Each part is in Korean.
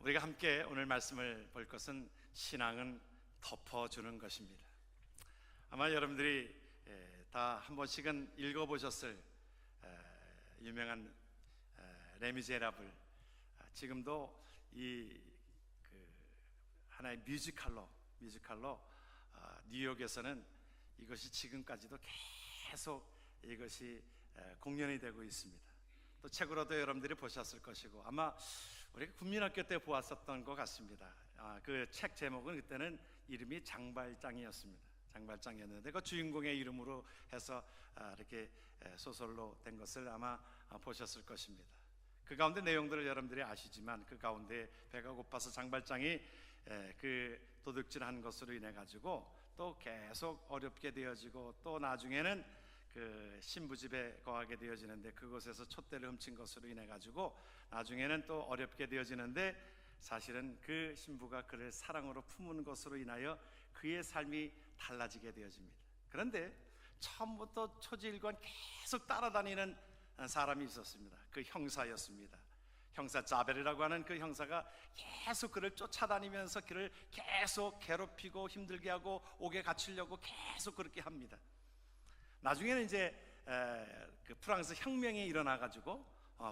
우리가 함께 오늘 말씀을 볼 것은 신앙은 덮어주는 것입니다. 아마 여러분들이 다 한 번씩은 읽어보셨을 유명한 레미제라블. 지금도 하나의 뮤지컬로 뉴욕에서는 이것이 지금까지도 계속 이것이 공연이 되고 있습니다. 또 책으로도 여러분들이 보셨을 것이고 아마 우리가 국민학교 때 보았었던 것 같습니다. 그 책 제목은 그때는 이름이 장발장이었습니다. 장발장이었는데 그 주인공의 이름으로 해서 이렇게 소설로 된 것을 아마 보셨을 것입니다. 그 가운데 내용들을 여러분들이 아시지만 그 가운데 배가 고파서 장발장이 그 도둑질한 것으로 인해 가지고 또 계속 어렵게 되어지고 또 나중에는 그 신부집에 거하게 되어지는데 그곳에서 촛대를 훔친 것으로 인해 가지고 나중에는 또 어렵게 되어지는데 사실은 그 신부가 그를 사랑으로 품은 것으로 인하여 그의 삶이 달라지게 되어집니다. 그런데 처음부터 초지일관 계속 따라다니는 사람이 있었습니다. 그 형사였습니다. 형사 자벨이라고 하는 그 형사가 계속 그를 쫓아다니면서 그를 계속 괴롭히고 힘들게 하고 옥에 갇히려고 계속 그렇게 합니다. 나중에는 이제 그 프랑스 혁명이 일어나가지고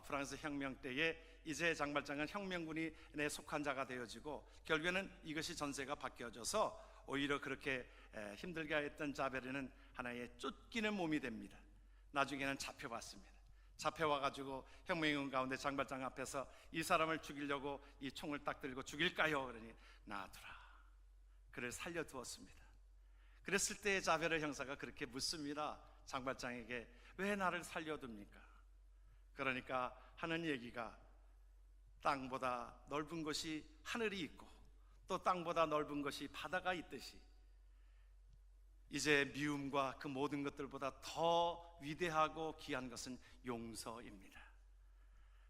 프랑스 혁명 때에 이제 장발장은 혁명군에 속한 자가 되어지고 결국에는 이것이 전세가 바뀌어져서 오히려 그렇게 힘들게 했던 자벨은 하나의 쫓기는 몸이 됩니다. 나중에는 잡혀왔습니다. 잡혀와가지고 혁명군 가운데 장발장 앞에서 이 사람을 죽이려고 이 총을 딱 들고 죽일까요? 그러니 놔두라. 그를 살려두었습니다. 그랬을 때 자벨의 형사가 그렇게 묻습니다. 장발장에게 왜 나를 살려둡니까? 그러니까 하는 얘기가 땅보다 넓은 곳이 하늘이 있고 또 땅보다 넓은 것이 바다가 있듯이 이제 미움과 그 모든 것들보다 더 위대하고 귀한 것은 용서입니다.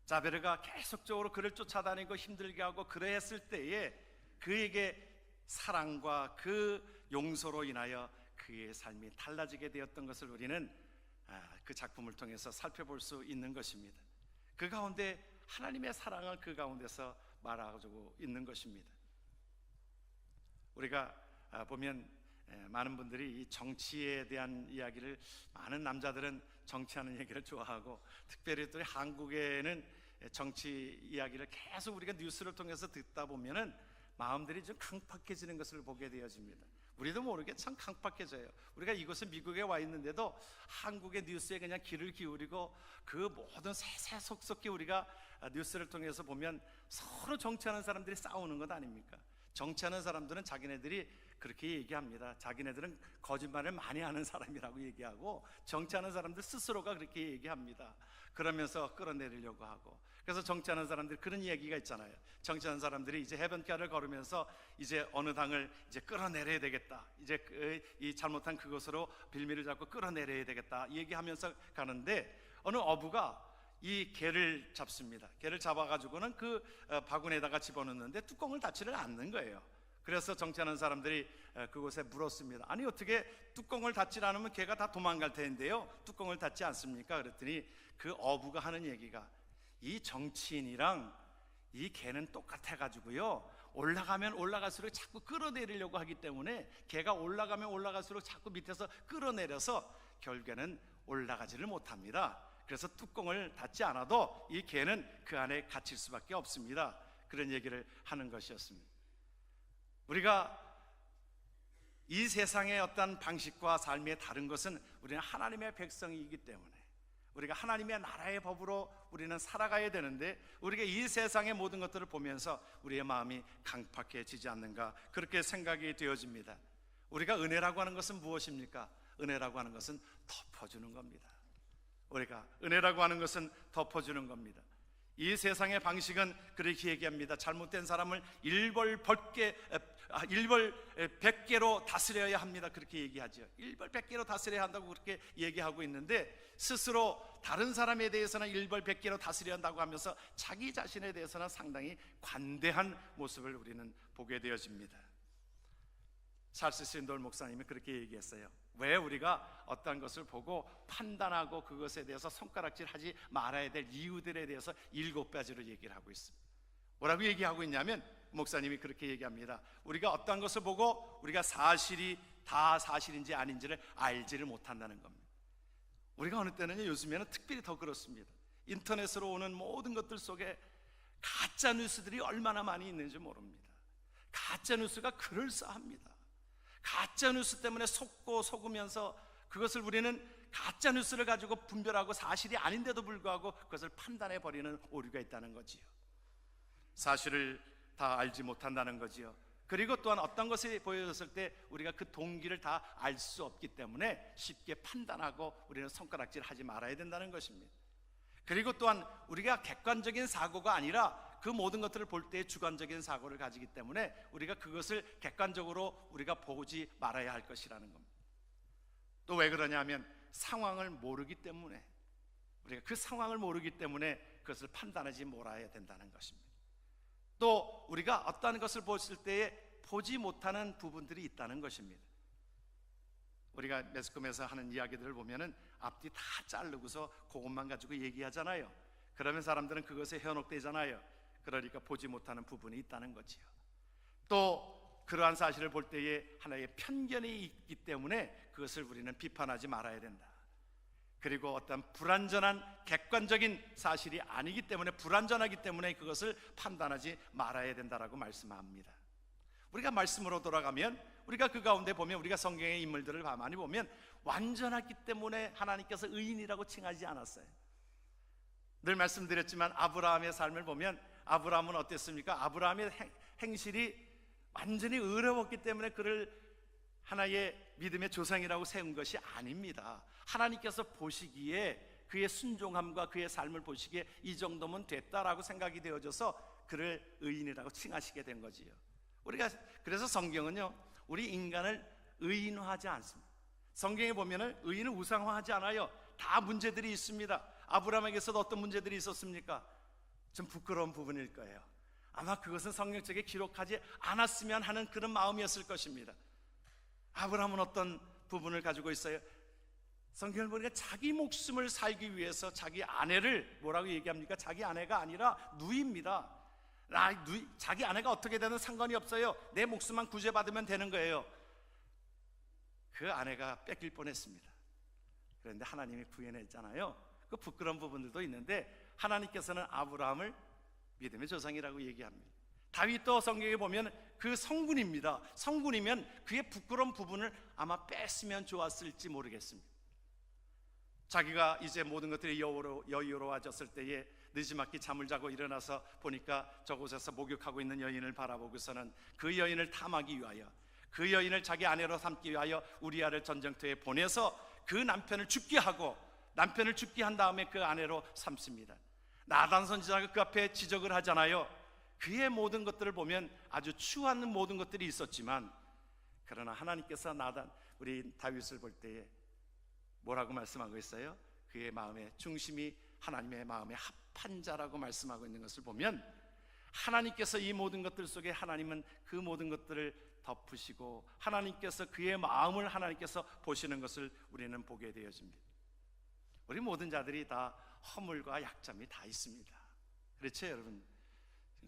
자베르가 계속적으로 그를 쫓아다니고 힘들게 하고 그랬을 때에 그에게 사랑과 그 용서로 인하여 그의 삶이 달라지게 되었던 것을 우리는 그 작품을 통해서 살펴볼 수 있는 것입니다. 그 가운데 하나님의 사랑을 그 가운데서 말하고 있는 것입니다. 우리가 보면 많은 분들이 이 정치에 대한 이야기를, 많은 남자들은 정치하는 얘기를 좋아하고 특별히 또 한국에는 정치 이야기를 계속 우리가 뉴스를 통해서 듣다 보면은 마음들이 좀 강팍해지는 것을 보게 되어집니다. 우리도 모르게 참 강팍해져요. 우리가 이곳은 미국에 와 있는데도 한국의 뉴스에 그냥 귀를 기울이고 그 모든 세세속속히 우리가 뉴스를 통해서 보면 서로 정치하는 사람들이 싸우는 것 아닙니까? 정치하는 사람들은 자기네들이 그렇게 얘기합니다. 자기네들은 거짓말을 많이 하는 사람이라고 얘기하고 정치하는 사람들 스스로가 그렇게 얘기합니다. 그러면서 끌어내리려고 하고, 그래서 정치하는 사람들이 그런 얘기가 있잖아요. 정치하는 사람들이 이제 해변가를 걸으면서 이제 어느 당을 이제 끌어내려야 되겠다, 이제 이 잘못한 그것으로 빌미를 잡고 끌어내려야 되겠다 얘기하면서 가는데 어느 어부가 이 개를 잡습니다. 개를 잡아가지고는 그 바구니에다가 집어넣는데 뚜껑을 닫지를 않는 거예요. 그래서 정치하는 사람들이 그곳에 물었습니다. 아니 어떻게 뚜껑을 닫지 않으면 개가 다 도망갈 텐데요 뚜껑을 닫지 않습니까? 그랬더니 그 어부가 하는 얘기가, 이 정치인이랑 이 개는 똑같아가지고요 올라가면 올라갈수록 자꾸 끌어내리려고 하기 때문에 개가 올라가면 올라갈수록 자꾸 밑에서 끌어내려서 결국에는 올라가지를 못합니다. 그래서 뚜껑을 닫지 않아도 이 개는 그 안에 갇힐 수밖에 없습니다. 그런 얘기를 하는 것이었습니다. 우리가 이 세상의 어떤 방식과 삶의 다른 것은 우리는 하나님의 백성이기 때문에 우리가 하나님의 나라의 법으로 우리는 살아가야 되는데 우리가 이 세상의 모든 것들을 보면서 우리의 마음이 강팍해지지 않는가, 그렇게 생각이 되어집니다. 우리가 은혜라고 하는 것은 무엇입니까? 은혜라고 하는 것은 덮어주는 겁니다. 우리가 은혜라고 하는 것은 덮어주는 겁니다. 이 세상의 방식은 그렇게 얘기합니다. 잘못된 사람을 일벌 100개로 다스려야 합니다. 그렇게 얘기하죠. 일벌 100개로 다스려야 한다고 그렇게 얘기하고 있는데 스스로 다른 사람에 대해서는 일벌 100개로 다스려야 한다고 하면서 자기 자신에 대해서는 상당히 관대한 모습을 우리는 보게 되어집니다. 찰스 스윈돌 목사님이 그렇게 얘기했어요. 왜 우리가 어떤 것을 보고 판단하고 그것에 대해서 손가락질하지 말아야 될 이유들에 대해서 7가지로 얘기를 하고 있습니다. 뭐라고 얘기하고 있냐면 목사님이 그렇게 얘기합니다. 우리가 어떤 것을 보고 우리가 사실이 다 사실인지 아닌지를 알지를 못한다는 겁니다. 우리가 어느 때는요, 요즘에는 특별히 더 그렇습니다. 인터넷으로 오는 모든 것들 속에 가짜 뉴스들이 얼마나 많이 있는지 모릅니다. 가짜 뉴스가 그럴싸합니다. 가짜 뉴스 때문에 속고 속으면서 그것을 우리는 가짜 뉴스를 가지고 분별하고 사실이 아닌데도 불구하고 그것을 판단해 버리는 오류가 있다는 거지요. 사실을 다 알지 못한다는 거지요. 그리고 또한 어떤 것이 보여졌을 때 우리가 그 동기를 다 알 수 없기 때문에 쉽게 판단하고 우리는 손가락질 하지 말아야 된다는 것입니다. 그리고 또한 우리가 객관적인 사고가 아니라 그 모든 것들을 볼 때 주관적인 사고를 가지기 때문에 우리가 그것을 객관적으로 우리가 보지 말아야 할 것이라는 겁니다. 또 왜 그러냐면 상황을 모르기 때문에, 우리가 그 상황을 모르기 때문에 그것을 판단하지 말아야 된다는 것입니다. 또 우리가 어떠한 것을 보실 때에 보지 못하는 부분들이 있다는 것입니다. 우리가 매스컴에서 하는 이야기들을 보면은 앞뒤 다 자르고서 그것만 가지고 얘기하잖아요. 그러면 사람들은 그것에 현혹되잖아요. 그러니까 보지 못하는 부분이 있다는 거지요. 또 그러한 사실을 볼 때에 하나의 편견이 있기 때문에 그것을 우리는 비판하지 말아야 된다. 그리고 어떤 불완전한 객관적인 사실이 아니기 때문에, 불완전하기 때문에 그것을 판단하지 말아야 된다라고 말씀합니다. 우리가 말씀으로 돌아가면 우리가 그 가운데 보면, 우리가 성경의 인물들을 많이 보면 완전하기 때문에 하나님께서 의인이라고 칭하지 않았어요. 늘 말씀드렸지만 아브라함의 삶을 보면 아브라함은 어땠습니까? 아브라함의 행실이 완전히 어려웠기 때문에 그를 하나의 믿음의 조상이라고 세운 것이 아닙니다. 하나님께서 보시기에, 그의 순종함과 그의 삶을 보시기에 이 정도면 됐다라고 생각이 되어져서 그를 의인이라고 칭하시게 된 거지요. 우리가 그래서 성경은요, 우리 인간을 의인화하지 않습니다. 성경에 보면은 의인을 우상화하지 않아요. 다 문제들이 있습니다. 아브라함에게서도 어떤 문제들이 있었습니까? 좀 부끄러운 부분일 거예요. 아마 그것은 성경책에 기록하지 않았으면 하는 그런 마음이었을 것입니다. 아브라함은 어떤 부분을 가지고 있어요? 성경을 보니까 자기 목숨을 살기 위해서 자기 아내를 뭐라고 얘기합니까? 자기 아내가 아니라 누이입니다. 자기 아내가 어떻게 되든 상관이 없어요. 내 목숨만 구제받으면 되는 거예요. 그 아내가 뺏길 뻔했습니다. 그런데 하나님이 구해냈잖아요. 그 부끄러운 부분들도 있는데 하나님께서는 아브라함을 믿음의 조상이라고 얘기합니다. 다윗도 성경에 보면 그 성군입니다. 성군이면 그의 부끄러운 부분을 아마 뺐으면 좋았을지 모르겠습니다. 자기가 이제 모든 것들이 여유로워졌을 때에 늦지막히 잠을 자고 일어나서 보니까 저곳에서 목욕하고 있는 여인을 바라보고서는 그 여인을 탐하기 위하여, 그 여인을 자기 아내로 삼기 위하여 우리아를 전쟁터에 보내서 그 남편을 죽게 하고, 남편을 죽게 한 다음에 그 아내로 삼습니다. 나단 선지자가 그 앞에 지적을 하잖아요. 그의 모든 것들을 보면 아주 추한 모든 것들이 있었지만, 그러나 하나님께서 우리 다윗을 볼 때에 뭐라고 말씀하고 있어요? 그의 마음의 중심이 하나님의 마음에 합한 자라고 말씀하고 있는 것을 보면, 하나님께서 이 모든 것들 속에 하나님은 그 모든 것들을 덮으시고 하나님께서 그의 마음을 하나님께서 보시는 것을 우리는 보게 되어집니다. 우리 모든 자들이 다 허물과 약점이 다 있습니다. 그렇죠, 여러분?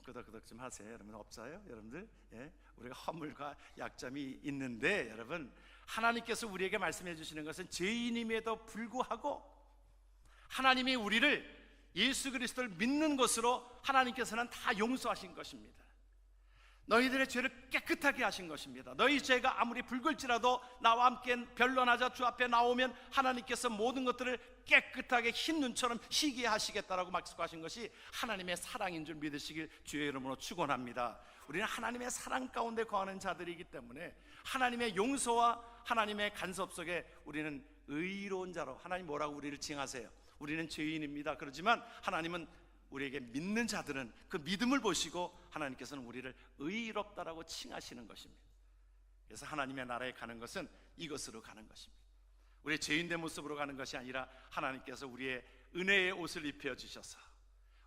끄덕끄덕 좀 하세요. 여러분 없어요? 여러분들? 예? 우리가 허물과 약점이 있는데, 여러분, 하나님께서 우리에게 말씀해 주시는 것은 죄인임에도 불구하고 하나님이 우리를 예수 그리스도를 믿는 것으로 하나님께서는 다 용서하신 것입니다. 너희들의 죄를 깨끗하게 하신 것입니다. 너희 죄가 아무리 붉을지라도 나와 함께 변론하자 주 앞에 나오면 하나님께서 모든 것들을 깨끗하게 흰 눈처럼 희게 하시겠다라고 말씀하신 것이 하나님의 사랑인 줄 믿으시길 주의 이름으로 축원합니다. 우리는 하나님의 사랑 가운데 거하는 자들이기 때문에 하나님의 용서와 하나님의 간섭 속에 우리는 의로운 자로, 하나님 뭐라고 우리를 칭하세요? 우리는 죄인입니다. 그렇지만 하나님은 우리에게 믿는 자들은 그 믿음을 보시고 하나님께서는 우리를 의롭다라고 칭하시는 것입니다. 그래서 하나님의 나라에 가는 것은 이것으로 가는 것입니다. 우리의 죄인된 모습으로 가는 것이 아니라 하나님께서 우리의 은혜의 옷을 입혀주셔서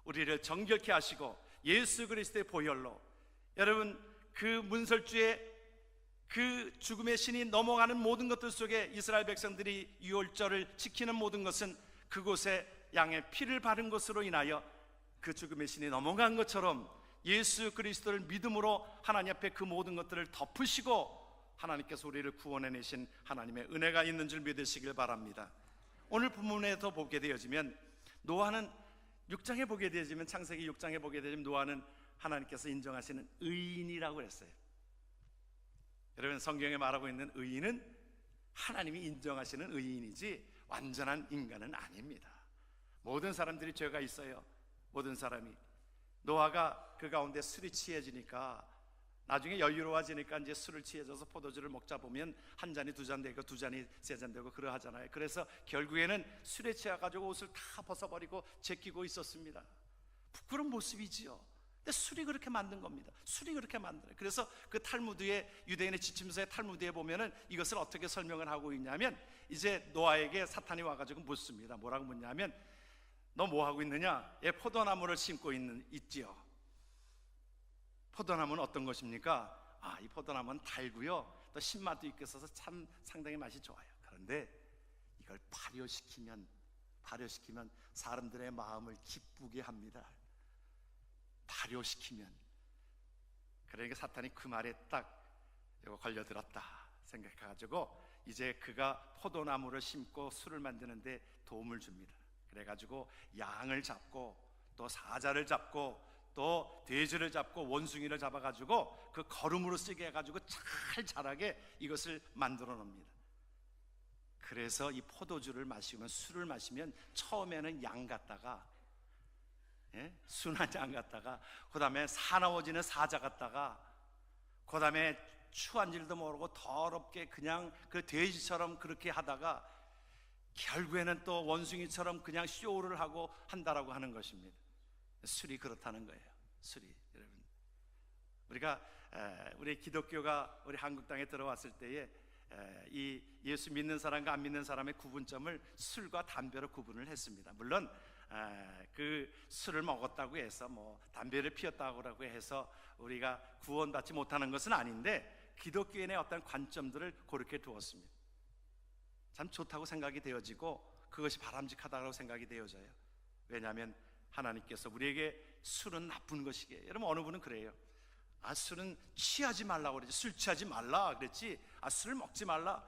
우리를 정결케 하시고 예수 그리스도의 보혈로, 여러분, 그 문설주의 그 죽음의 신이 넘어가는 모든 것들 속에 이스라엘 백성들이 유월절을 지키는 모든 것은 그곳에 양의 피를 바른 것으로 인하여 그 죽음의 신이 넘어간 것처럼 예수 그리스도를 믿음으로 하나님 앞에 그 모든 것들을 덮으시고 하나님께서 우리를 구원해내신 하나님의 은혜가 있는 줄 믿으시길 바랍니다. 오늘 본문에서 보게 되어지면 노아는 6장에 보게 되어지면 창세기 6장에 보게 되어지면 노아는 하나님께서 인정하시는 의인이라고 그랬어요. 여러분, 성경에 말하고 있는 의인은 하나님이 인정하시는 의인이지 완전한 인간은 아닙니다. 모든 사람들이 죄가 있어요. 모든 사람이. 노아가 그 가운데 술이 취해지니까 나중에 여유로워지니까 이제 술을 취해져서 포도주를 먹자 보면 한 잔이 두 잔 되고 두 잔이 세 잔 되고 그러하잖아요. 그래서 결국에는 술에 취해가지고 옷을 다 벗어버리고 제끼고 있었습니다. 부끄러운 모습이지요. 근데 술이 그렇게 만든 겁니다. 술이 그렇게 만들어요. 그래서 그 탈무드에, 유대인의 지침서의 탈무드에 보면은 이것을 어떻게 설명을 하고 있냐면, 이제 노아에게 사탄이 와가지고 묻습니다. 뭐라고 묻냐면, 너 뭐 하고 있느냐? 포도나무를 심고 있지요. 포도나무는 어떤 것입니까? 이 포도나무는 달고요, 또 신맛도 있게 있어서 참 상당히 맛이 좋아요. 그런데 이걸 발효시키면 사람들의 마음을 기쁘게 합니다. 발효시키면. 그러니까 사탄이 그 말에 딱 걸려들었다 생각해가지고 이제 그가 포도나무를 심고 술을 만드는데 도움을 줍니다. 그래가지고 양을 잡고 또 사자를 잡고 또 돼지를 잡고 원숭이를 잡아가지고 그 거름으로 쓰게 해가지고 잘 자라게 이것을 만들어 놉니다. 그래서 이 포도주를 마시면, 술을 마시면 처음에는 양 같다가, 순한 양 같다가, 그 다음에 사나워지는 사자 같다가, 그 다음에 추한 줄도 모르고 더럽게 그냥 그 돼지처럼 그렇게 하다가 결국에는 또 원숭이처럼 그냥 쇼를 하고 한다라고 하는 것입니다. 술이 그렇다는 거예요. 술이. 여러분, 우리 기독교가 우리 한국 땅에 들어왔을 때에 이 예수 믿는 사람과 안 믿는 사람의 구분점을 술과 담배로 구분을 했습니다. 물론 그 술을 먹었다고 해서 뭐 담배를 피웠다고 해서 우리가 구원받지 못하는 것은 아닌데, 기독교인의 어떤 관점들을 그렇게 두었습니다. 참 좋다고 생각이 되어지고 그것이 바람직하다고 생각이 되어져요. 왜냐하면 하나님께서 우리에게 술은 나쁜 것이게, 여러분 어느 분은 그래요. 술은 취하지 말라고 그랬지, 술 취하지 말라 그랬지, 술을 먹지 말라.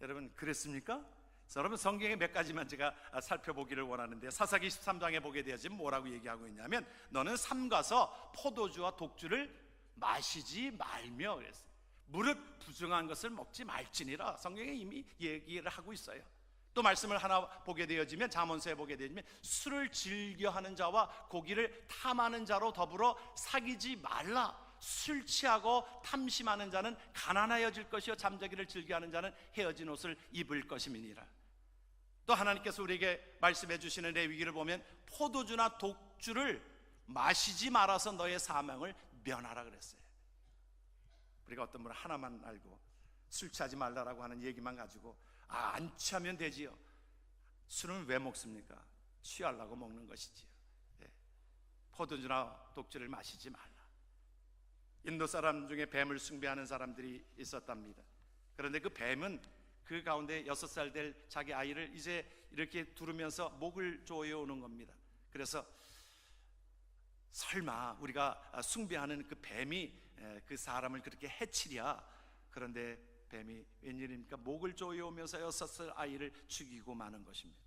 여러분 그랬습니까? 그래서 여러분, 성경에 몇 가지만 제가 살펴보기를 원하는데, 사사기 13장에 보게 되어지면 뭐라고 얘기하고 있냐면, 너는 삼가서 포도주와 독주를 마시지 말며 그랬어요. 무릇 부정한 것을 먹지 말지니라. 성경에 이미 얘기를 하고 있어요. 또 말씀을 하나 보게 되어지면, 잠언서에 보게 되어지면, 술을 즐겨하는 자와 고기를 탐하는 자로 더불어 사귀지 말라. 술 취하고 탐심하는 자는 가난하여질 것이요 잠자기를 즐겨하는 자는 헤어진 옷을 입을 것임이니라. 또 하나님께서 우리에게 말씀해 주시는 레위기를 보면, 포도주나 독주를 마시지 말아서 너의 사명을 면하라 그랬어요. 우리가 어떤 분은 하나만 알고 술 취하지 말라라고 하는 얘기만 가지고 안 취하면 되지요. 술은 왜 먹습니까? 취하려고 먹는 것이지요. 포도주나 독주를 마시지 말라. 인도 사람 중에 뱀을 숭배하는 사람들이 있었답니다. 그런데 그 뱀은 그 가운데 6살 될 자기 아이를 이제 이렇게 두르면서 목을 조여오는 겁니다. 그래서 설마 우리가 숭배하는 그 뱀이 그 사람을 그렇게 해치랴. 그런데 뱀이 웬일입니까? 목을 조여오면서 6살 아이를 죽이고 마는 것입니다.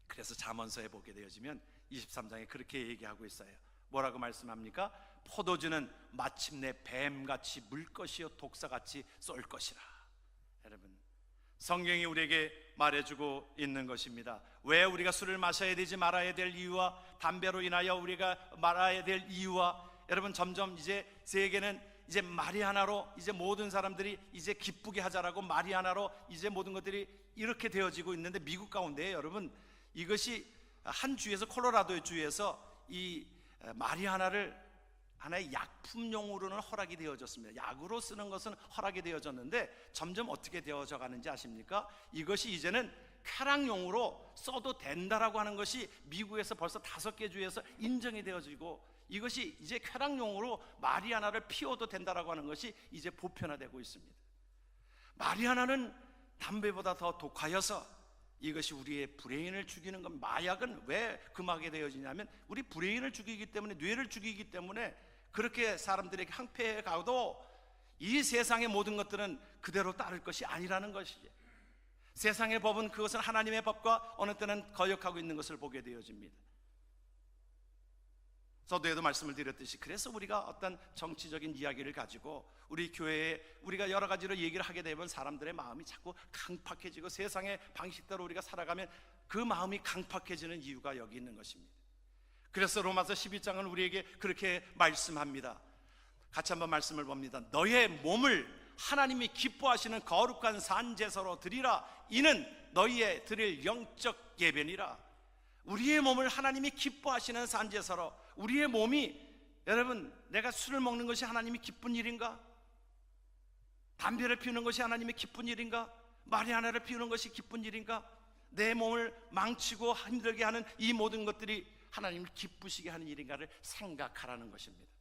그래서 잠언서에 보게 되어지면 23장에 그렇게 얘기하고 있어요. 뭐라고 말씀합니까? 포도주는 마침내 뱀같이 물 것이요 독사같이 쏠 것이라. 여러분, 성경이 우리에게 말해주고 있는 것입니다. 왜 우리가 술을 마셔야 되지 말아야 될 이유와 담배로 인하여 우리가 말아야 될 이유와, 여러분 점점 이제 세계는 이제 말이 하나로 이제 모든 사람들이 이제 기쁘게 하자라고 말이 하나로 이제 모든 것들이 이렇게 되어지고 있는데, 미국 가운데 여러분 이것이 한 주에서, 콜로라도 주에서 이 마리아나를 하나의 약품용으로는 허락이 되어졌습니다. 약으로 쓰는 것은 허락이 되어졌는데 점점 어떻게 되어져 가는지 아십니까? 이것이 이제는 쾌락용으로 써도 된다라고 하는 것이 미국에서 벌써 5개 주에서 인정이 되어지고, 이것이 이제 쾌락용으로 마리아나를 피워도 된다라고 하는 것이 이제 보편화되고 있습니다. 마리아나는 담배보다 더 독하여서 이것이 우리의 브레인을 죽이는 건, 마약은 왜 금하게 되어지냐면 우리 브레인을 죽이기 때문에, 뇌를 죽이기 때문에 그렇게 사람들에게 항폐해 가도 이 세상의 모든 것들은 그대로 따를 것이 아니라는 것이지. 세상의 법은 그것은 하나님의 법과 어느 때는 거역하고 있는 것을 보게 되어집니다. 서두에도 말씀을 드렸듯이, 그래서 우리가 어떤 정치적인 이야기를 가지고 우리 교회에 우리가 여러 가지로 얘기를 하게 되면 사람들의 마음이 자꾸 강팍해지고, 세상의 방식대로 우리가 살아가면 그 마음이 강팍해지는 이유가 여기 있는 것입니다. 그래서 로마서 12장은 우리에게 그렇게 말씀합니다. 같이 한번 말씀을 봅니다. 너의 몸을 하나님이 기뻐하시는 거룩한 산제사로 드리라. 이는 너희의 드릴 영적 예배니라. 우리의 몸을 하나님이 기뻐하시는 산제사로, 우리의 몸이, 여러분, 내가 술을 먹는 것이 하나님이 기쁜 일인가? 담배를 피우는 것이 하나님의 기쁜 일인가? 마리아나를 피우는 것이 기쁜 일인가? 내 몸을 망치고 힘들게 하는 이 모든 것들이 하나님을 기쁘시게 하는 일인가를 생각하라는 것입니다.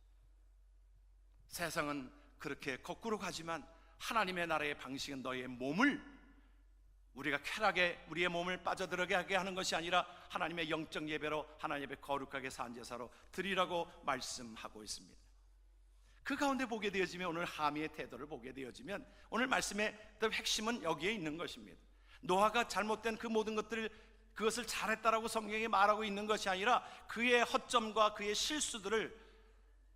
세상은 그렇게 거꾸로 가지만 하나님의 나라의 방식은 너의 몸을, 우리가 쾌락에 우리의 몸을 빠져들어가게 하는 것이 아니라 하나님의 영적 예배로, 하나님의 거룩하게 산 제사로 드리라고 말씀하고 있습니다. 그 가운데 보게 되어지면, 오늘 하미의 태도를 보게 되어지면, 오늘 말씀의 핵심은 여기에 있는 것입니다. 노아가 잘못된 그 모든 것들을, 그것을 잘했다라고 성경이 말하고 있는 것이 아니라 그의 허점과 그의 실수들을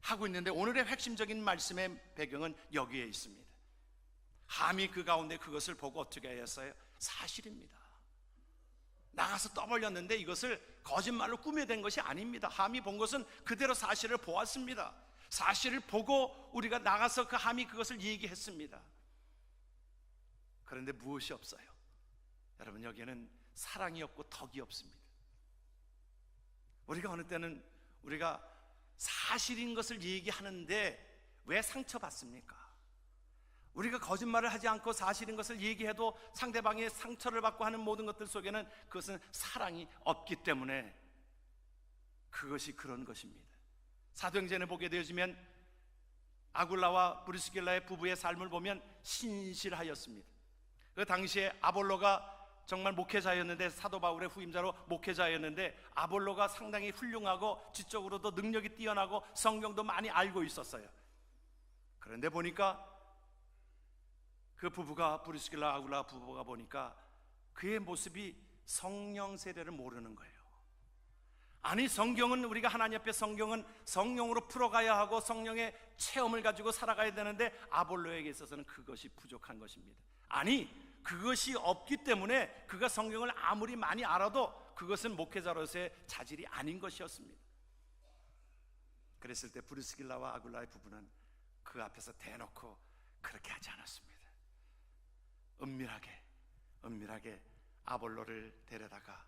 하고 있는데, 오늘의 핵심적인 말씀의 배경은 여기에 있습니다. 함이 그 가운데 그것을 보고 어떻게 했어요? 사실입니다. 나가서 떠벌렸는데 이것을 거짓말로 꾸며댄 것이 아닙니다. 함이 본 것은 그대로 사실을 보았습니다. 사실을 보고 우리가 나가서 그 함이 그것을 얘기했습니다. 그런데 무엇이 없어요? 여러분, 여기에는 사랑이 없고 덕이 없습니다. 우리가 어느 때는 우리가 사실인 것을 얘기하는데 왜 상처받습니까? 우리가 거짓말을 하지 않고 사실인 것을 얘기해도 상대방의 상처를 받고 하는 모든 것들 속에는 그것은 사랑이 없기 때문에 그것이 그런 것입니다. 사도행전에 보게 되어지면 아굴라와 브리스길라의 부부의 삶을 보면 신실하였습니다. 그 당시에 아볼로가 정말 목회자였는데, 사도 바울의 후임자로 목회자였는데, 아볼로가 상당히 훌륭하고 지적으로도 능력이 뛰어나고 성경도 많이 알고 있었어요. 그런데 보니까 그 부부가, 브리스길라 아굴라 부부가 보니까 그의 모습이 성령 세례를 모르는 거예요. 아니, 성경은, 우리가 하나님 앞에 성경은 성령으로 풀어가야 하고 성령의 체험을 가지고 살아가야 되는데 아볼로에게 있어서는 그것이 부족한 것입니다. 아니, 그것이 없기 때문에 그가 성경을 아무리 많이 알아도 그것은 목회자로서의 자질이 아닌 것이었습니다. 그랬을 때 브리스길라와 아굴라의 부부는 그 앞에서 대놓고 그렇게 하지 않았습니다. 은밀하게 아볼로를 데려다가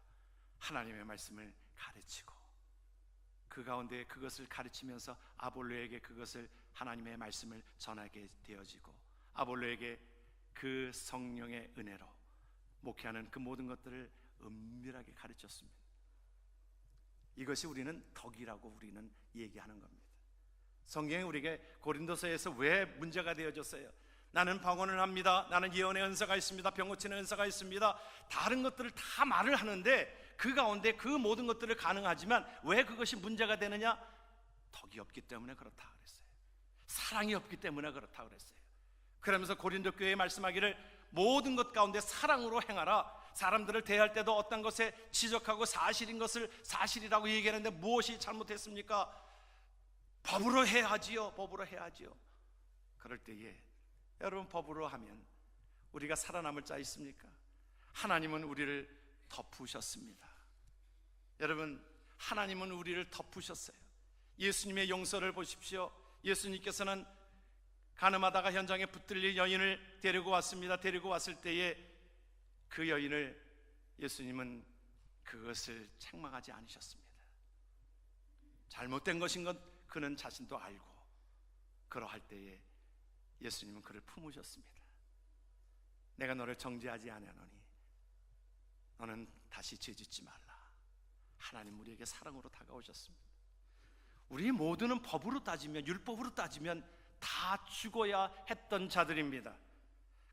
하나님의 말씀을 가르치고, 그 가운데 그것을 가르치면서 아볼로에게 그것을, 하나님의 말씀을 전하게 되어지고, 아볼로에게 그 성령의 은혜로 목회하는 그 모든 것들을 은밀하게 가르쳤습니다. 이것이 우리는 덕이라고 우리는 얘기하는 겁니다. 성경이 우리에게 고린도서에서 왜 문제가 되어졌어요? 나는 방언을 합니다, 나는 예언의 은사가 있습니다, 병 고치는 은사가 있습니다, 다른 것들을 다 말을 하는데 그 가운데 그 모든 것들을 가능하지만 왜 그것이 문제가 되느냐? 덕이 없기 때문에 그렇다 그랬어요. 사랑이 없기 때문에 그렇다 그랬어요. 그러면서 고린도 교회에 말씀하기를 모든 것 가운데 사랑으로 행하라. 사람들을 대할 때도 어떤 것에 지적하고 사실인 것을 사실이라고 얘기하는데 무엇이 잘못했습니까? 법으로 해야지요. 법으로 해야지요. 그럴 때에 여러분, 법으로 하면 우리가 살아남을 자 있습니까? 하나님은 우리를 덮으셨습니다. 여러분, 하나님은 우리를 덮으셨어요. 예수님의 용서를 보십시오. 예수님께서는 가늠하다가 현장에 붙들릴 여인을 데리고 왔습니다. 데리고 왔을 때에 그 여인을 예수님은 그것을 책망하지 않으셨습니다. 잘못된 것인 것 그는 자신도 알고, 그러할 때에 예수님은 그를 품으셨습니다. 내가 너를 정죄하지 아니하노니 너는 다시 죄짓지 말라. 하나님 우리에게 사랑으로 다가오셨습니다. 우리 모두는 법으로 따지면, 율법으로 따지면 다 죽어야 했던 자들입니다.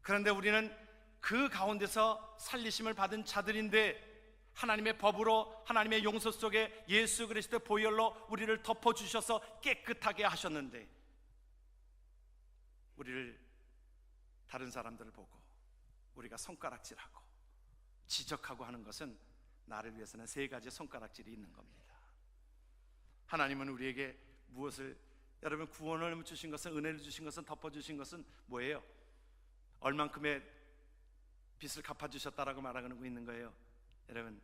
그런데 우리는 그 가운데서 살리심을 받은 자들인데, 하나님의 법으로 하나님의 용서 속에 예수 그리스도의 보혈로 우리를 덮어주셔서 깨끗하게 하셨는데, 우리를 다른 사람들을 보고 우리가 손가락질하고 지적하고 하는 것은 나를 위해서는 세 가지 손가락질이 있는 겁니다. 하나님은 우리에게 무엇을, 여러분, 구원을 주신 것은, 은혜를 주신 것은, 덮어주신 것은 뭐예요? 얼만큼의 빚을 갚아주셨다라고 말하고 있는 거예요. 여러분,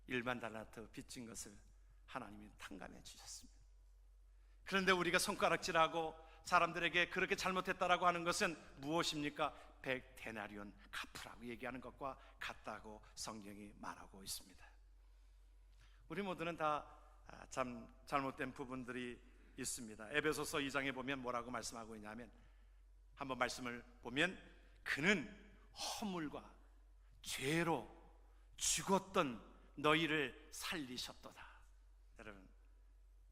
1만 달란트 빚진 것을 하나님이 탕감해 주셨습니다. 그런데 우리가 손가락질하고 사람들에게 그렇게 잘못했다라고 하는 것은 무엇입니까? 100데나리온 갚으라고 얘기하는 것과 같다고 성경이 말하고 있습니다. 우리 모두는 다 참 잘못된 부분들이 있습니다. 에베소서 2장에 보면 뭐라고 말씀하고 있냐면, 한번 말씀을 보면, 그는 허물과 죄로 죽었던 너희를 살리셨도다. 여러분,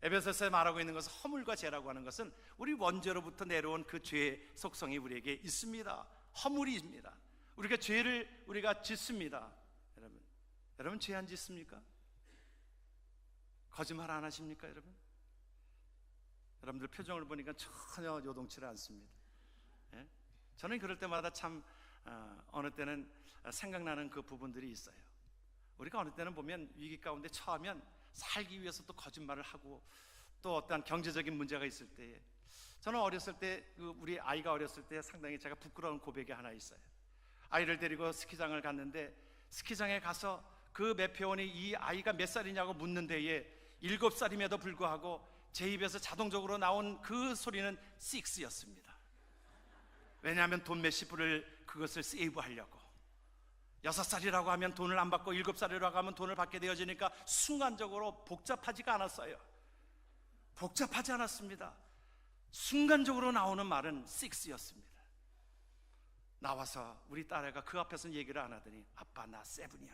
에베소서에 말하고 있는 것은, 허물과 죄라고 하는 것은 우리 원죄로부터 내려온 그 죄의 속성이 우리에게 있습니다. 허물입니다. 우리가 죄를 우리가 짓습니다. 여러분 죄 안 짓습니까? 거짓말 안 하십니까? 여러분들 표정을 보니까 전혀 요동치를 않습니다. 예? 저는 그럴 때마다 참 어느 때는 생각나는 그 부분들이 있어요. 우리가 어느 때는 보면 위기 가운데 처하면 살기 위해서 또 거짓말을 하고, 또 어떠한 경제적인 문제가 있을 때, 저는 어렸을 때, 우리 아이가 어렸을 때 상당히 제가 부끄러운 고백이 하나 있어요. 아이를 데리고 스키장을 갔는데, 스키장에 가서 그 매표원이 이 아이가 몇 살이냐고 묻는 데에 7살임에도 불구하고 제 입에서 자동적으로 나온 그 소리는 6였습니다. 왜냐하면 돈 몇십 불을 그것을 세이브하려고. 6살이라고 하면 돈을 안 받고 7살이라고 하면 돈을 받게 되어지니까 순간적으로 복잡하지가 않았어요. 복잡하지 않았습니다. 순간적으로 나오는 말은 6였습니다. 나와서 우리 딸애가 그 앞에서는 얘기를 안 하더니, 아빠 나 7이야.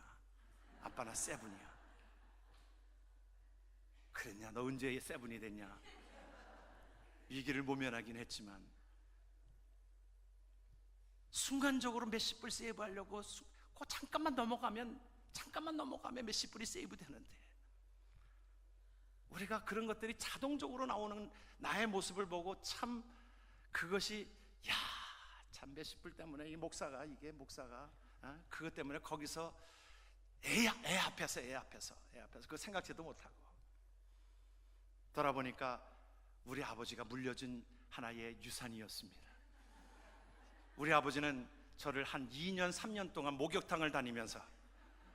아빠 나 7이야. 그랬냐? 너 언제 7이 됐냐? 위기를 모면하긴 했지만 순간적으로 몇십 불 세이브하려고 그 잠깐만 넘어가면 몇십 불이 세이브 되는데, 우리가 그런 것들이 자동적으로 나오는 나의 모습을 보고 참 그것이, 야, 참 몇십 불 때문에 이게 목사가 그것 때문에 거기서 애 앞에서 그 생각지도 못하고, 돌아보니까 우리 아버지가 물려준 하나의 유산이었습니다. 우리 아버지는 저를 한 2년 3년 동안 목욕탕을 다니면서,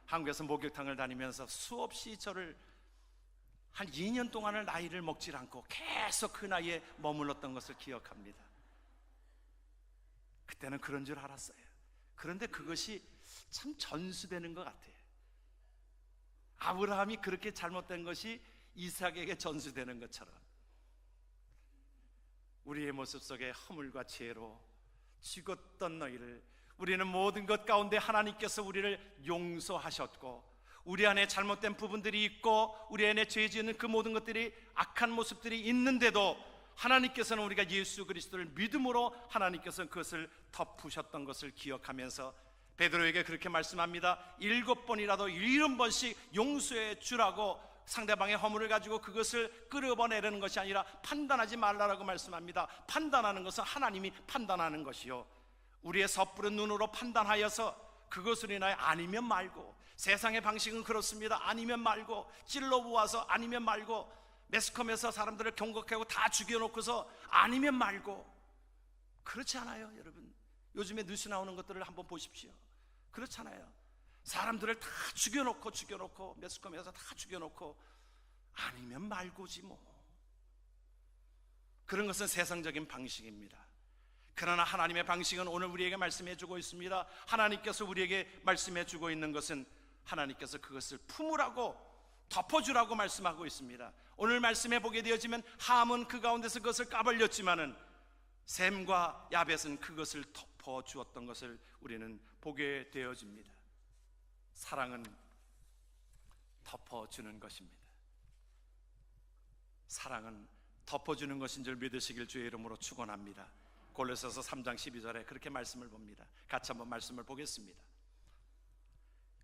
한국에서 목욕탕을 다니면서 수없이 저를 한 2년 동안을 나이를 먹질 않고 계속 그 나이에 머물렀던 것을 기억합니다. 그때는 그런 줄 알았어요. 그런데 그것이 참 전수되는 것 같아요. 아브라함이 그렇게 잘못된 것이 이삭에게 전수되는 것처럼, 우리의 모습 속에 허물과 죄로 죽었던 너희를, 우리는 모든 것 가운데 하나님께서 우리를 용서하셨고, 우리 안에 잘못된 부분들이 있고 우리 안에 죄 지은 그 모든 것들이, 악한 모습들이 있는데도 하나님께서는 우리가 예수 그리스도를 믿음으로 하나님께서는 그것을 덮으셨던 것을 기억하면서 베드로에게 그렇게 말씀합니다. 7번이라도 70번씩 용서해 주라고, 상대방의 허물을 가지고 그것을 끌어내려는 것이 아니라 판단하지 말라라고 말씀합니다. 판단하는 것은 하나님이 판단하는 것이요, 우리의 섣부른 눈으로 판단하여서 그것으로 인하여 아니면 말고, 세상의 방식은 그렇습니다. 아니면 말고, 찔러 보아서 아니면 말고, 매스컴에서 사람들을 경고하고 다 죽여놓고서 아니면 말고. 그렇지 않아요, 여러분? 요즘에 뉴스 나오는 것들을 한번 보십시오. 그렇잖아요. 사람들을 다 죽여놓고 매스컴에서 다 죽여놓고 아니면 말고지 뭐. 그런 것은 세상적인 방식입니다. 그러나 하나님의 방식은 오늘 우리에게 말씀해 주고 있습니다. 하나님께서 우리에게 말씀해 주고 있는 것은, 하나님께서 그것을 품으라고, 덮어주라고 말씀하고 있습니다. 오늘 말씀해 보게 되어지면 함은 그 가운데서 그것을 까발렸지만은 셈과 야벳은 그것을 덮어주었던 것을 우리는 보게 되어집니다. 사랑은 덮어주는 것입니다. 사랑은 덮어주는 것인 줄 믿으시길 주의 이름으로 축원합니다. 골로새서 3장 12절에 그렇게 말씀을 봅니다. 같이 한번 말씀을 보겠습니다.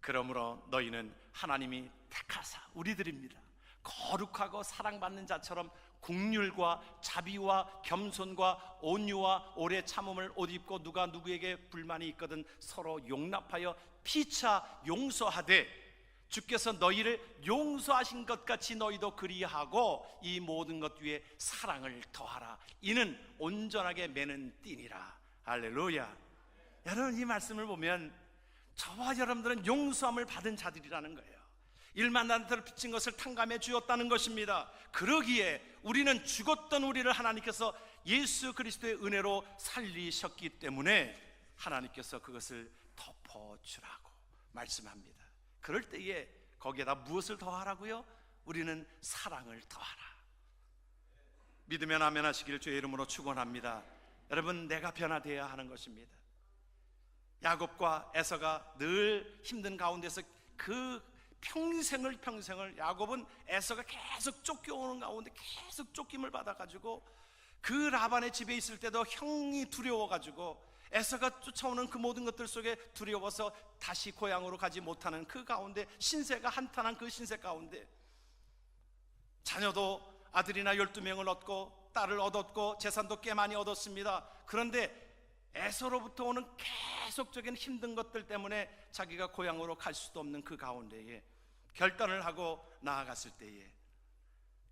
그러므로 너희는 하나님이 택하사 우리들입니다. 거룩하고 사랑받는 자처럼 긍휼과 자비와 겸손과 온유와 오래 참음을 옷 입고 누가 누구에게 불만이 있거든 서로 용납하여 피차 용서하되 주께서 너희를 용서하신 것 같이 너희도 그리하고 이 모든 것 위에 사랑을 더하라. 이는 온전하게 매는 띠니라. 할렐루야. 여러분, 이 말씀을 보면 저와 여러분들은 용서함을 받은 자들이라는 거예요. 일만 나한테를 비친 것을 탕감해 주었다는 것입니다. 그러기에 우리는 죽었던 우리를 하나님께서 예수 그리스도의 은혜로 살리셨기 때문에 하나님께서 그것을 덮어주라고 말씀합니다. 그럴 때에 거기에다 무엇을 더하라고요? 우리는 사랑을 더하라. 믿으면 아멘 하시기를 주의 이름으로 축원합니다. 여러분, 내가 변화되어야 하는 것입니다. 야곱과 에서가 늘 힘든 가운데서 그 평생을 야곱은 에서가 계속 쫓겨오는 가운데 계속 쫓김을 받아가지고 그 라반의 집에 있을 때도 형이 두려워가지고 에서가 쫓아오는 그 모든 것들 속에 두려워서 다시 고향으로 가지 못하는 그 가운데 신세가 한탄한 그 신세 가운데 자녀도 아들이나 12명을 얻고 딸을 얻었고 재산도 꽤 많이 얻었습니다. 그런데 에서로부터 오는 계속적인 힘든 것들 때문에 자기가 고향으로 갈 수도 없는 그 가운데에 결단을 하고 나아갔을 때에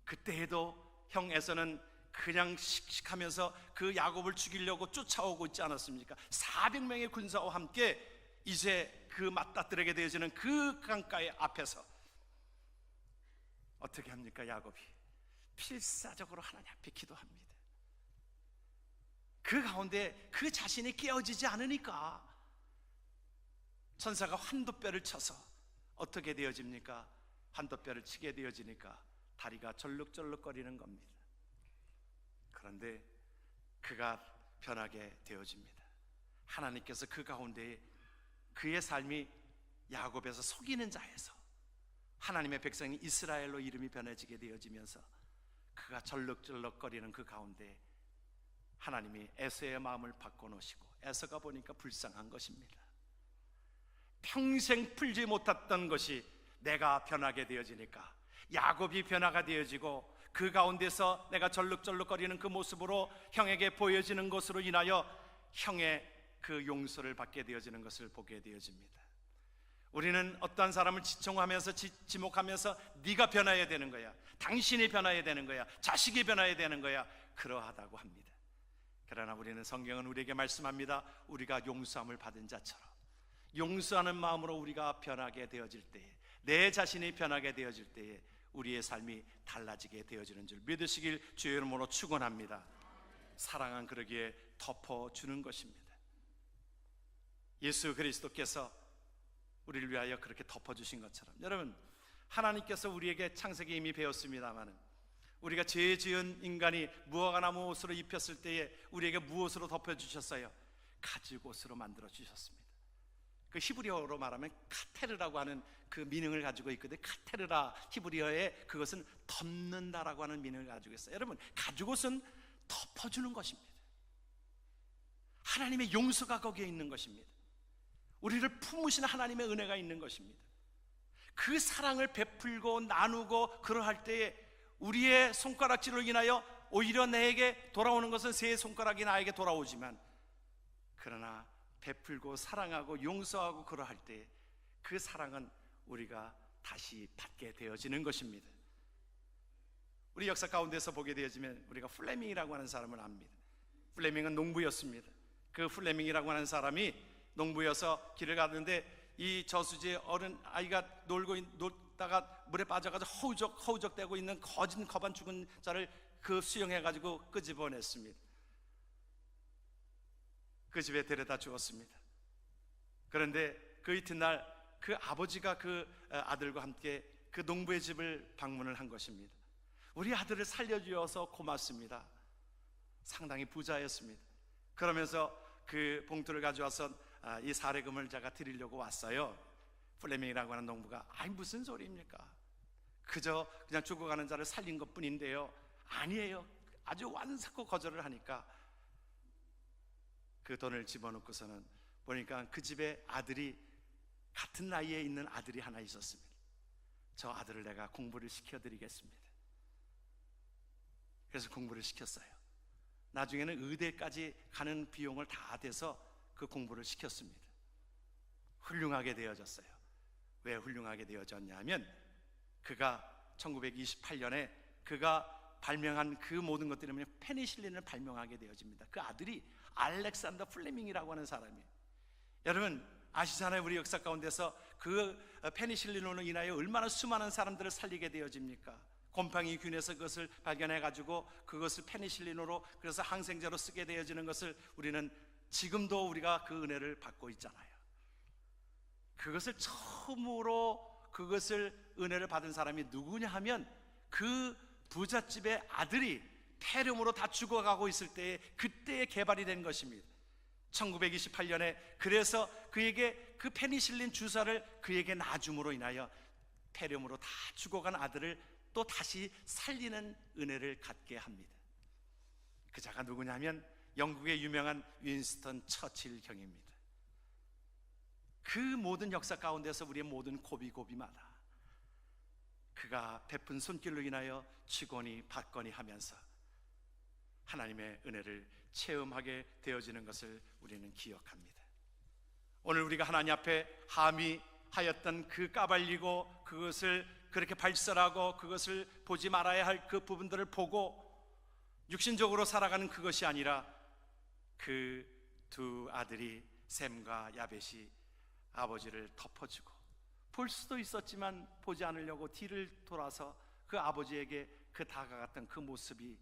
그때에도 형 에서는 그냥 씩씩하면서 그 야곱을 죽이려고 쫓아오고 있지 않았습니까? 400명의 군사와 함께 이제 그 맞닥뜨리게 되어지는 그 강가의 앞에서 어떻게 합니까? 야곱이 필사적으로 하나님 앞에 기도합니다. 그 가운데 그 자신이 깨어지지 않으니까 천사가 환도뼈를 쳐서 어떻게 되어집니까? 환도뼈를 치게 되어지니까 다리가 절룩절룩거리는 겁니다. 그런데 그가 변하게 되어집니다. 하나님께서 그 가운데 그의 삶이 야곱에서 속이는 자에서 하나님의 백성인 이스라엘로 이름이 변해지게 되어지면서 그가 절룩절룩거리는 그 가운데 하나님이 에서의 마음을 바꿔놓으시고 에서가 보니까 불쌍한 것입니다. 평생 풀지 못했던 것이 내가 변하게 되어지니까 야곱이 변화가 되어지고 그 가운데서 내가 절룩절룩거리는 그 모습으로 형에게 보여지는 것으로 인하여 형의 그 용서를 받게 되어지는 것을 보게 되어집니다. 우리는 어떠한 사람을 지칭하면서 지목하면서 네가 변화해야 되는 거야, 당신이 변화해야 되는 거야, 자식이 변화해야 되는 거야, 그러하다고 합니다. 그러나 우리는 성경은 우리에게 말씀합니다. 우리가 용서함을 받은 자처럼 용서하는 마음으로 우리가 변하게 되어질 때에, 내 자신이 변하게 되어질 때에 우리의 삶이 달라지게 되어지는 줄 믿으시길 주의 이름으로 축원합니다. 사랑은 그러기에 덮어주는 것입니다. 예수 그리스도께서 우리를 위하여 그렇게 덮어주신 것처럼, 여러분, 하나님께서 우리에게 창세기 이미 배웠습니다마는 우리가 죄 지은 인간이 무화과나 무엇으로 입혔을 때에 우리에게 무엇으로 덮어주셨어요? 가죽옷으로 만들어주셨습니다. 그 히브리어로 말하면 카테르라고 하는 그 미능을 가지고 있거든요. 카테르라, 히브리어에 그것은 덮는다라고 하는 미능을 가지고 있어요. 여러분, 가죽옷은 덮어주는 것입니다. 하나님의 용서가 거기에 있는 것입니다. 우리를 품으신 하나님의 은혜가 있는 것입니다. 그 사랑을 베풀고 나누고 그러할 때에 우리의 손가락질로 인하여 오히려 내게 돌아오는 것은 세 손가락이 나에게 돌아오지만, 그러나 베풀고 사랑하고 용서하고 그러할 때 그 사랑은 우리가 다시 받게 되어지는 것입니다. 우리 역사 가운데서 보게 되어지면 우리가 플레밍이라고 하는 사람을 압니다. 플레밍은 농부였습니다. 그 플레밍이라고 하는 사람이 농부여서 길을 가는데 이 저수지에 어른 아이가 놀다가 물에 빠져가지고 허우적대고 있는 거반 죽은 자를 그 수영해가지고 끄집어냈습니다. 그 집에 데려다 주었습니다. 그런데 그 이튿날 그 아버지가 그 아들과 함께 그 농부의 집을 방문을 한 것입니다. 우리 아들을 살려주어서 고맙습니다. 상당히 부자였습니다. 그러면서 그 봉투를 가져와서 이 사례금을 제가 드리려고 왔어요. 플레밍이라고 하는 농부가 아니 무슨 소리입니까? 그저 그냥 죽어가는 자를 살린 것 뿐인데요. 아니에요. 아주 완삭고 거절을 하니까 그 돈을 집어넣고서는 보니까 그 집에 아들이, 같은 나이에 있는 아들이 하나 있었습니다. 저 아들을 내가 공부를 시켜드리겠습니다. 그래서 공부를 시켰어요. 나중에는 의대까지 가는 비용을 다 대서 그 공부를 시켰습니다. 훌륭하게 되어졌어요. 왜 훌륭하게 되어졌냐면 그가 1928년에 그가 발명한 그 모든 것들이 뭐냐, 페니실린을 발명하게 되어집니다. 그 아들이 알렉산더 플레밍이라고 하는 사람이에요. 여러분 아시잖아요. 우리 역사 가운데서 그 페니실린으로 인하여 얼마나 수많은 사람들을 살리게 되어집니까? 곰팡이 균에서 그것을 발견해 가지고 그것을 페니실린으로, 그래서 항생제로 쓰게 되어지는 것을 우리는 지금도 우리가 그 은혜를 받고 있잖아요. 그것을 처음으로 그것을 은혜를 받은 사람이 누구냐 하면 그 부잣집의 아들이 폐렴으로 다 죽어가고 있을 때에 그때에 개발이 된 것입니다. 1928년에 그래서 그에게 그 페니실린 주사를 그에게 놔줌으로 인하여 폐렴으로 다 죽어간 아들을 또 다시 살리는 은혜를 갖게 합니다. 그 자가 누구냐면 영국의 유명한 윈스턴 처칠 형입니다. 그 모든 역사 가운데서 우리의 모든 고비고비마다 그가 베푼 손길로 인하여 치거니 받거니 하면서 하나님의 은혜를 체험하게 되어지는 것을 우리는 기억합니다. 오늘 우리가 하나님 앞에 함의하였던 그 까발리고 그것을 그렇게 발설하고 그것을 보지 말아야 할 그 부분들을 보고 육신적으로 살아가는 그것이 아니라 그 두 아들이 셈과 야벳이 아버지를 덮어주고, 볼 수도 있었지만 보지 않으려고 뒤를 돌아서 그 아버지에게 그 다가갔던 그 모습이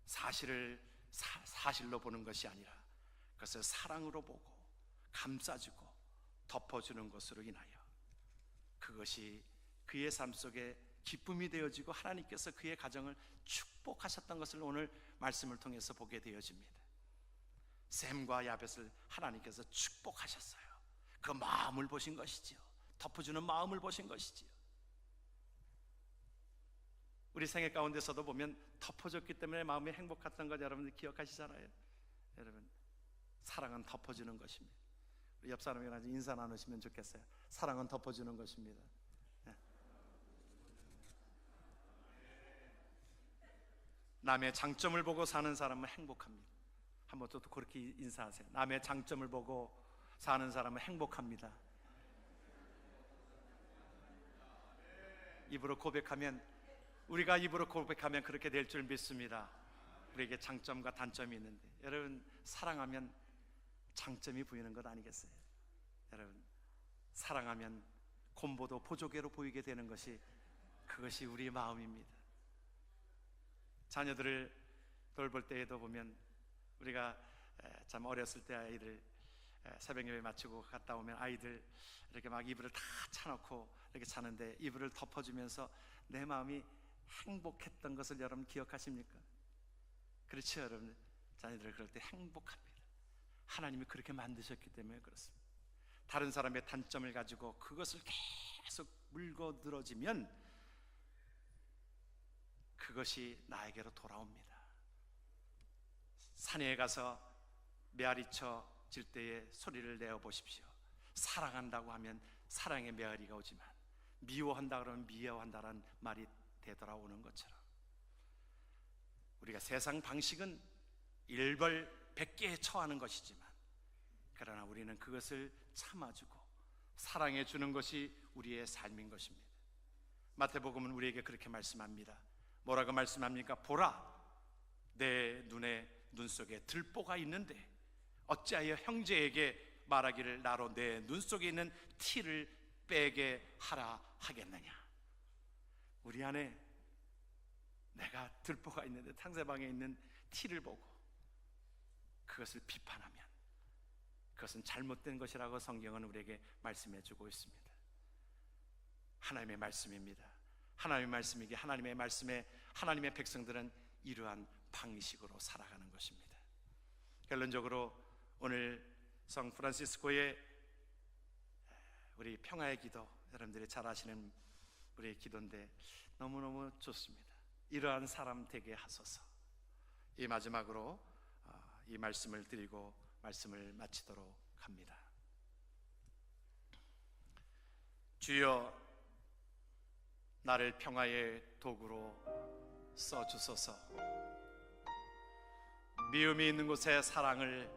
사실로 보는 것이 아니라 그것을 사랑으로 보고 감싸주고 덮어주는 것으로 인하여 그것이 그의 삶 속에 기쁨이 되어지고 하나님께서 그의 가정을 축복하셨던 것을 오늘 말씀을 통해서 보게 되어집니다. 셈과 야벳을 하나님께서 축복하셨어요. 그 마음을 보신 것이지요. 덮어주는 마음을 보신 것이지요. 우리 생애 가운데서도 보면 덮어줬기 때문에 마음이 행복했던 것 여러분들 기억하시잖아요. 여러분, 사랑은 덮어주는 것입니다. 우리 옆 사람이랑 인사 나누시면 좋겠어요. 사랑은 덮어주는 것입니다. 남의 장점을 보고 사는 사람은 행복합니다. 한번 또 그렇게 인사하세요. 남의 장점을 보고 사는 사람은 행복합니다. 입으로 고백하면, 우리가 입으로 고백하면 그렇게 될 줄 믿습니다. 우리에게 장점과 단점이 있는데 여러분, 사랑하면 장점이 보이는 것 아니겠어요? 여러분, 사랑하면 곰보도 보조개로 보이게 되는 것이, 그것이 우리의 마음입니다. 자녀들을 돌볼 때에도 보면 우리가 참 어렸을 때 아이들 새벽 예배 마치고 갔다 오면 아이들 이렇게 막 이불을 다 차놓고 이렇게 자는데 이불을 덮어주면서 내 마음이 행복했던 것을 여러분 기억하십니까? 그렇죠 여러분? 자녀들 그럴 때 행복합니다. 하나님이 그렇게 만드셨기 때문에 그렇습니다. 다른 사람의 단점을 가지고 그것을 계속 물고 늘어지면 그것이 나에게로 돌아옵니다. 산에 가서 메아리쳐 질 때에 소리를 내어 보십시오. 사랑한다고 하면 사랑의 메아리가 오지만 미워한다 그러면 미워한다라는 말이 되돌아오는 것처럼 우리가 세상 방식은 일벌백계에 처하는 것이지만 그러나 우리는 그것을 참아주고 사랑해 주는 것이 우리의 삶인 것입니다. 마태복음은 우리에게 그렇게 말씀합니다. 뭐라고 말씀합니까? 보라, 내 눈 속에 들보가 있는데 어찌하여 형제에게 말하기를 나로 내 눈 속에 있는 티를 빼게 하라 하겠느냐. 우리 안에 내가 들보가 있는데 상대방에 있는 티를 보고 그것을 비판하면 그것은 잘못된 것이라고 성경은 우리에게 말씀해 주고 있습니다. 하나님의 말씀입니다. 하나님의 말씀이기에 하나님의 말씀에 하나님의 백성들은 이러한 방식으로 살아가는 것입니다. 결론적으로 오늘 성 프란시스코의 우리 평화의 기도, 여러분들이 잘 아시는 우리의 기도인데 너무너무 좋습니다. 이러한 사람 되게 하소서. 이 마지막으로 이 말씀을 드리고 말씀을 마치도록 합니다. 주여, 나를 평화의 도구로 써주소서. 미움이 있는 곳에 사랑을,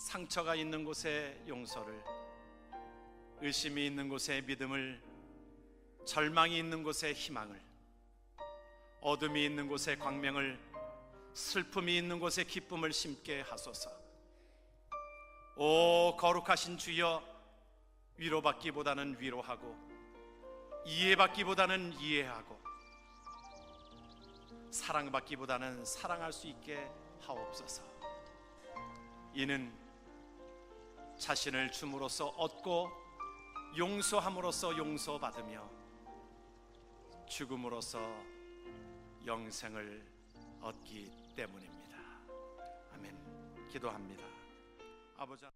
상처가 있는 곳에 용서를, 의심이 있는 곳에 믿음을, 절망이 있는 곳에 희망을, 어둠이 있는 곳에 광명을, 슬픔이 있는 곳에 기쁨을 심게 하소서. 오 거룩하신 주여, 위로받기보다는 위로하고 이해받기보다는 이해하고 사랑받기보다는 사랑할 수 있게 하옵소서. 이는 자신을 줌으로써 얻고 용서함으로써 용서받으며 죽음으로써 영생을 얻기 때문입니다. 아멘. 기도합니다. 아버지